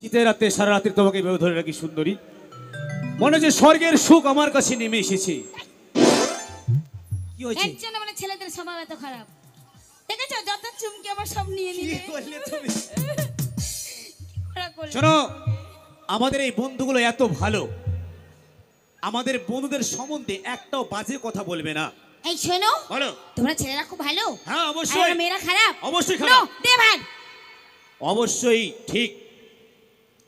শীতের রাতে সারা রাত্রি তোমাকে এভাবে ধরে রাখি সুন্দরী, মনে হচ্ছে স্বর্গের সুখ আমার কাছে নেমে এসেছে। কি হয়েছে? একজন মানে ছেলেদের স্বভাব এত খারাপ, দেখেছো? যত চুমকি আমার সব নিয়ে কি নিলে। করলে তুমি? ওরা করলো। শোনো, আমাদের এই বন্ধুগুলো এত ভালো, আমাদের বন্ধুদের সম্বন্ধে একটাও বাজে কথা বলবে না। এই শোনো, বলো। তোমরা ছেলেরা খুব ভালো, হ্যাঁ আর অবশ্যই। আমরা মেয়েরা খারাপ। অবশ্যই নো, খারাপ। দে ভাগ। অবশ্যই ঠিক,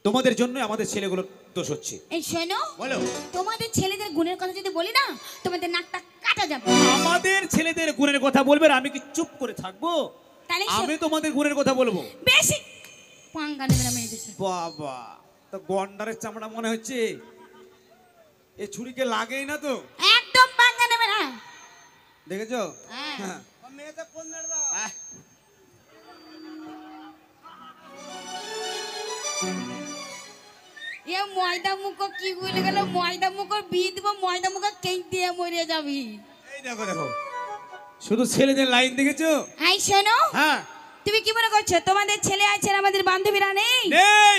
তোমাদের জন্য আমাদের ছেলেগুলো দোষ হচ্ছে। এই শোনো, বলো। তোমাদের ছেলেদের গুণের কথা যদি বলি না, তোমাদের নাকটা কাটা যাবে। আমাদের ছেলেদের গুণের কথা বলবে আর আমি কি চুপ করে থাকবো? তাহলে আমি তোমাদের গুণের কথা বলবো। বেশি পাঙ্গা নেবে না মেয়েদের সাথে। বাবা, তো গন্ডারের চামড়া মনে হচ্ছে, এই ছুরিকে লাগেই না তো। একদম পাঙ্গা নেবে না। দেখেছো? হ্যাঁ। হ্যাঁ। আহ, এ ময়দা মুখো কি বলে গেল, ময়দা মুখো বিয়ে দিব, ময়দা মুখো কেক দিয়ে মরে যাবি। এই দেখো দেখো, শুধু ছেলেদের লাইন দেখেছো? এই শোনো, হ্যাঁ। তুমি কি মনে করছো তোমাদের ছেলে আছে আর আমাদের বান্ধবীরা নেই? নেই,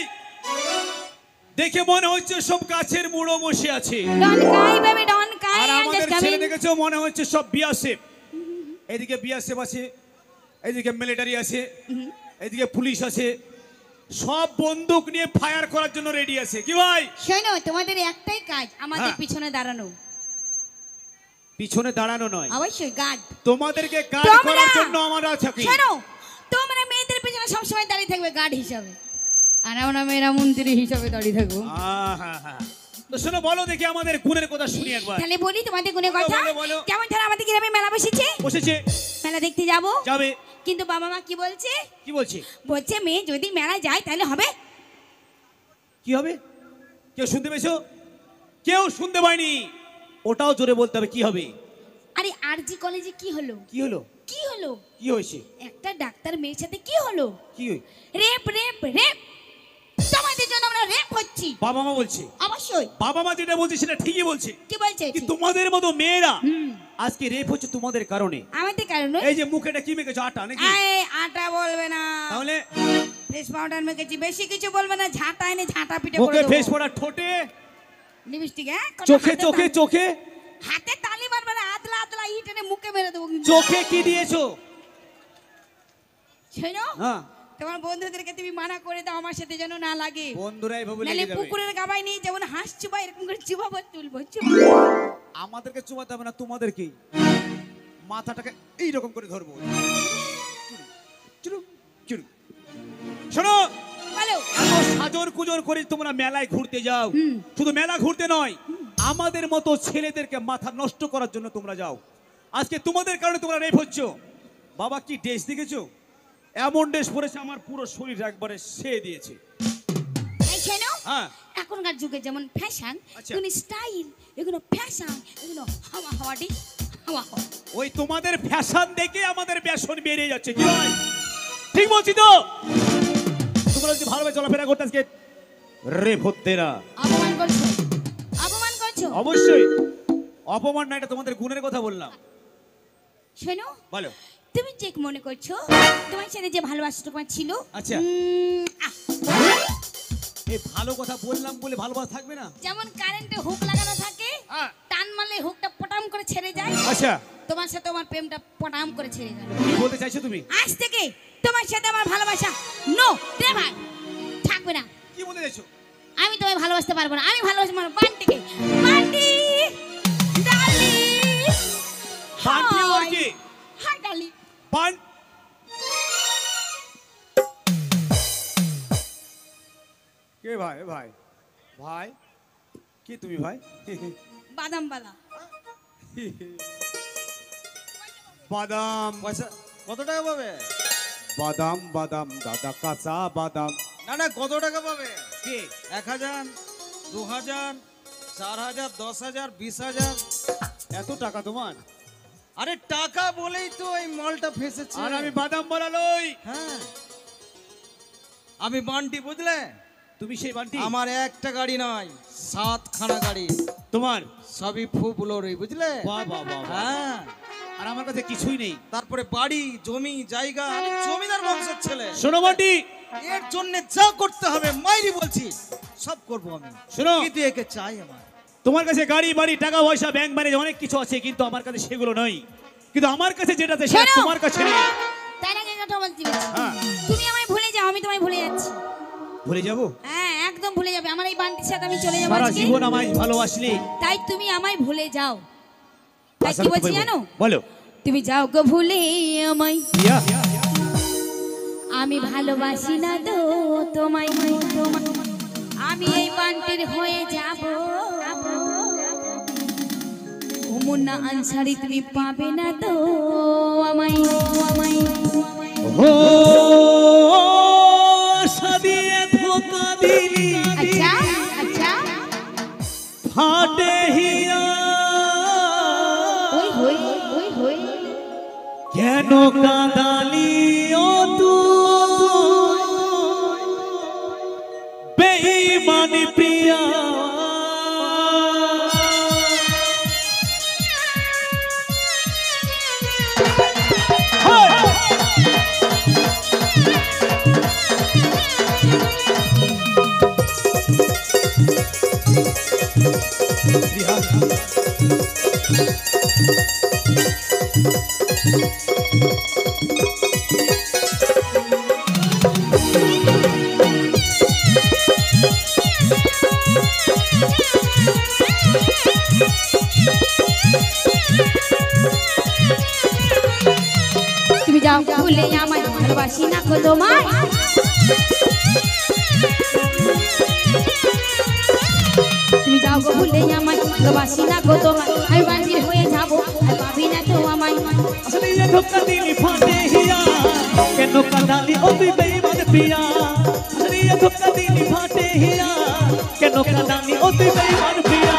দেখে মনে হচ্ছে সব গাছের মুড়ো বসে আছে। ডন কাই বেবি, ডন কাই। আর আমাদের ছেলে দেখেছো মনে হচ্ছে সব বিএসএফ। এদিকে বিএসএফ আছে, এদিকে মিলিটারি আছে, এদিকে পুলিশ আছে, সব বন্দুক নিয়ে ফায়ার করার জন্য রেডি আছে। কি ভাই? শোনো, তোমাদের একটাই কাজ, আমাদের হ্যাঁ। পিছনে দাঁড়ানো। পিছনে দাঁড়ানো নয়, অবশ্যই গার্ড। তোমাদেরকে গার্ড তোমরা- করার জন্য আমরা থাকি। শোনো, তোমরা মেয়েদের পিছনে সবসময় দাঁড়িয়ে থাকবে গার্ড হিসাবে, আর আমরা মেয়েরা মন্ত্রী হিসাবে দাঁড়িয়ে থাকবো। হ্যাঁ। তো শোনো, বলো দেখি আমাদের গুণের কথা শুনি একবার। তাহলে বলি তোমাদের গুণের বলো, কথা। বলো, বলো। যেমন ধরো আমাদের গ্রামে মেলা বসেছে, বসেছে, মেলা দেখতে যাব, যাবে। কিন্তু বাবা মা কি বলছে? কি বলছে? বলছে মেয়ে যদি মেলা যায় তাহলে হবে। কি হবে? কেউ শুনতে পেয়েছো? কেউ শুনতে পায়নি, ওটাও জোরে বলতে হবে। কি হবে? আরে আরজি কলেজে কি হলো? কি হলো? কি হলো? কি হয়েছে? একটা ডাক্তার মেয়ের সাথে কি হলো? কি হই? Rape rape rape. তোমাদের জন্য আমরা রেপ হচ্ছি। বাবা মা বলছে। অবশ্যই। বাবা মা যেটা বলছে সেটা ঠিকই বলছে, কি বলছে? কি তোমাদের মতো মেয়েরা হুম। আজকে রেপ হচ্ছে তোমাদের কারণে। আমাদের কারণে। এই যে মুখেটা কি মেখেছো? আটা নাকি? এই আটা বলবে না, তাহলে ফেস পাউডার মেখেছি। বেশি কিছু বলবে না, ঝাঁটা এনে ঝাঁটা পিটে করে মুখে দেবো। ফেস পড়া, ঠোঁটে, লিপস্টিক, হ্যাঁ, কটা চোখে হাতে চোখে তালি- চোখে হাতে তালি মারবে না, আদলা আদলা ইট এনে মুখে মেরে দেবো কিন্তু। চোখে কি দিয়েছো? শোনো, হ্যাঁ, তোমার বন্ধুদেরকে তুমি মানা করে দাও আমার সাথে যেন না লাগে। বন্ধুরা এইভাবে নাহলে লেগে যাবে। পুকুরের গাবায় নিয়ে যেমন হাঁস চুবা এরকম করে চুবাবো, তুলবো। আমাদেরকে চুমাতে হবে না, তোমাদেরকে মাথাটাকে এইরকম করে ধরবো। চুরুক, চুরুক। শোনো, বলো। এত সাজর কুজর করে তোমরা মেলায় ঘুরতে যাও, হুম। শুধু মেলা ঘুরতে নয়, আমাদের মতো ছেলেদেরকে মাথা নষ্ট করার জন্য তোমরা যাও। আজকে তোমাদের কারণে তোমরা রেপ হচ্ছ। বাবা কি ড্রেস দেখেছো? এমন ড্রেস পরেছে আমার পুরো শরীর একবারে সে দিয়েছে। এই শোনো, হ্যাঁ। এখনকার যুগে যেমন ফ্যাশন, আচ্ছা। এগুলো স্টাইল, এগুলো ফ্যাশন, এগুলো হাওয়া হাওয়াটি হাওয়া হাওয়া। ওই তোমাদের ফ্যাশন দেখে আমাদের বেসন বেরিয়ে যাচ্ছে। কি হয়? ঠিক বলছি তো? তোমরা যদি ভালোভাবে চলাফেরা করতে আজকে রেপ হতে না। অপমান করছো, অপমান করছো। অবশ্যই অপমান না, এটা তোমাদের গুণের কথা বললাম। শোনো, বলো। তুমি ঠিক মনে করছো তোমার সাথে যে ভালোবাসা তোমার ছিল, আচ্ছা। আহ, এই ভালো কথা বললাম বলে ভালোবাসা থাকবে না? যেমন কারেন্টে হুক লাগানো থাকে, হ্যাঁ। টান মারলে হুকটা পটাম করে ছেড়ে যায়, আচ্ছা, তোমার সাথে আমার প্রেমটা পটাম করে ছেড়ে যায়। কি বলতে চাইছো তুমি? আজ থেকে তোমার সাথে আমার ভালোবাসা নো রে ভাই, থাকবে না। কি বলতে চাইছো? আমি তোমায় ভালোবাসতে পারবো না। আমি ভালোবাসি আমার বান্টিকে। বান্টি ডার্লিং, বান্টি আবার কি? Hi darling. বান কে ভাই? ভাই ভাই কি তুমি ভাই? বাদাম বালা। বাদাম পয়সা কত টাকা পাবে? বাদাম বাদাম দাদা, কাঁচা বাদাম। না না, কত টাকা পাবে? কে? 1000, 2000, 4000, 10,000, 20,000। এত টাকা তোমার? আরে টাকা বলেই তো এই মলটা ফেসেছে। আর আমি বাদাম বলা লই। হ্যাঁ, আমি বান্টি, বুঝলে? তুমি সেই বান্টি? আমার একটা গাড়ি নয়, 7খানা গাড়ি, তোমার? সবই ফুবলোরই, বুঝলে? বাহ বাহ বাহ বাহ। হ্যাঁ, আর আমার কাছে কিছুই নেই। তারপরে বাড়ি জমি জায়গা, আমি জমিদার বংশের ছেলে। শোনো বন্টি, এর জন্য যা করতে হবে মাইরি বলছি সব করব আমি। শোনো, কিন্তু একে চাই আমার। তোমার কাছে গাড়ি বাড়ি টাকা পয়সা ব্যাংক ম্যানেজ অনেক কিছু আছে, কিন্তু আমার কাছে সেগুলো নয়। কিন্তু আমার কাছে যেটা আছে সেটা শোনো। তোমার কাছে নেই। তাই না কথা বলছি? হ্যাঁ। তুমি আমায় ভুলে যাও, আমি তোমায় ভুলে যাচ্ছি। ভুলে যাবো? হ্যাঁ, একদম ভুলে যাবে। আমার এই বান্টির সাথে আমি চলে যাবো সারা আজকে। জীবন আমায় ভালোবাসলি, তাই তুমি আমায় ভুলে যাও। তাই আচ্ছা, কি বলছি তুমি জানো? বলো। তুমি যাও গো ভুলে আমায়, ইয়া, আমি ভালোবাসি না তো তোমায়। আমি এই বান্টির হয়ে যাব। মুন্না আনসারি তুমি পাবে না তো আমায়। ও সাদিয়ে ধোকা দিলি, আচ্ছা আচ্ছা, ফাটে হিয়া, ওই হই ওই হই। কেন কাঁদালি ও তুই বেঈমানি প্রিয়া। তুমি যাও ভুলে আমায়, ভালোবাসি না গো তোমায়। তুমি যাও গো ভুলে আমায়, ভালোবাসি না গো তোমায়। আমি বান্দির হয়ে যাবো, আর পাবি না তো আমায়। আসলে ये ধোকা দিলি ফাটে হিয়া, কেন কাঁদালি ও তুই বেঈমান প্রিয়া। আসলে ये ধোকা দিলি ফাটে হিয়া, কেন কাঁদালি ও তুই বেঈমান প্রিয়া।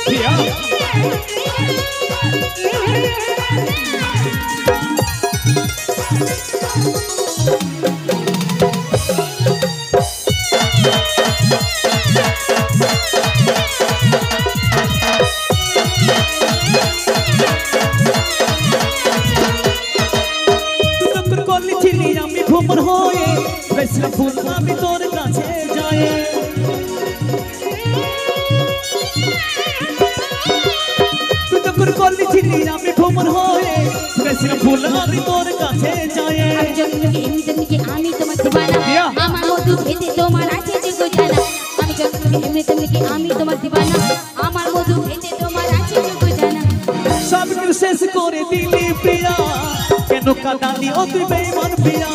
প্রিয়া, তুই করলি ছিলি আমি ভ্রমণ হয়ে, বেশলা ফুল আমি তোর কাছে যাই। তুই তো করলি ছিলি আমি ভ্রমণ হয়ে, বেশলা ফুল আমি তোর কাছে যাই। আমি জন্মকে এমনি তেমনি আমি তোমার দিবানা। প্রিয়া। আমার মধু খেতে তোমার আছে যে গো জানা। আমি জন্মকে এমনি তেমনি আমি তোমার দিবানা। আমার মধু খেতে তোমার আছে যে গো জানা। সব কিছু শেষ করে দিলি প্রিয়া, কেন কাঁদালি ও তুই বেঈমান প্রিয়া।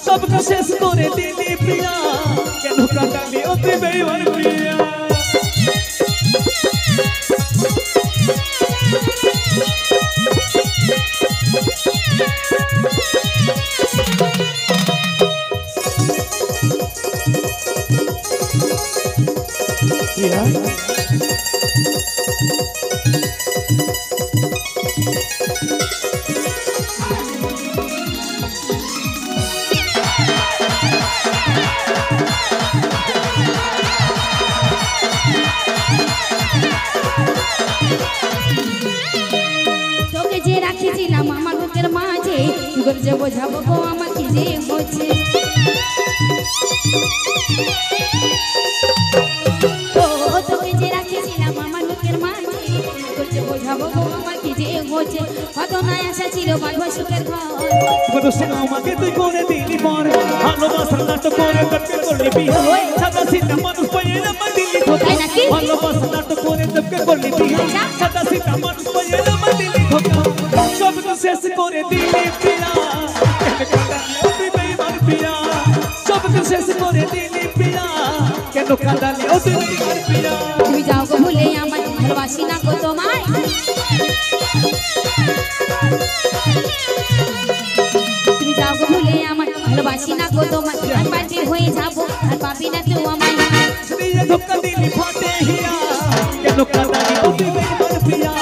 সব কিছু শেষ করে দিলি প্রিয়া, কেন কাঁদালি ও তুই বেঈমান প্রিয়া। প্রিয়া, তোকে যে রাখিছিলাম আমার বুকের মাঝে, কি করে যে বোঝাবো গো আমাকে যে হচ্ছে। ও তোকে যে রাখিছিলাম আমার বুকের মাঝে, কি করে যে বোঝাবো গো আমাকে যে হচ্ছে। কত না আশা ছিল বাঁধবো সুখের ঘর। বলো সে আমাকে তুই করে দিলি পর, ভালোবাসার নাটক করে তোকে করলি বিয়ে। সাদা সিধা মানুষ পাইয়ে আমার দিলি ধোকা। তাই নাকি? ভালোবাসার নাটক করে তোকে করলি বিয়ে। সাদা সিধা মানুষ পাইয়ে আমার দিলি ধোকা। সব কিছু শেষ করে দিলি প্রিয়া, কেন কাঁদালি ও তুই বেঈমান প্রিয়া। সব কিছু শেষ করে দিলি প্রিয়া, কেন কাঁদালি ও তুই বেঈমান প্রিয়া। তুমি যাও গো ভুলে আমায়, ভালোবাসি না গো তোমায়। তুমি যাও গো ভুলে আমায়, ভালোবাসি না গো তোমায়। আমি বান্দির হয়ে যাবো, আর পাবি না তো আমায়। ধোকা দিলি ফাটে হিয়া, কেন কাঁদালি ও তুই বেঈমান প্রিয়া।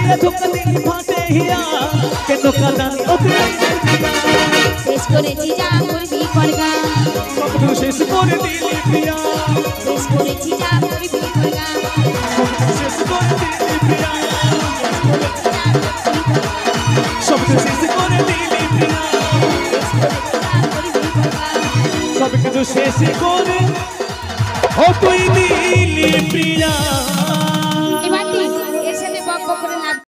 দিয়া ধোকা দিলি ফাটে হিয়া কেন কাঁদালি ওতে শেষ করেছি যা করবি করগা স্বপ্ন শেষ করে দিলি প্রিয়া শেষ করেছি যা করবি করগা শেষ করে দিলি প্রিয়া স্বপ্ন শেষ করে দিলি প্রিয়া সব কিছু শেষ করে ও তুই দিলি প্রিয়া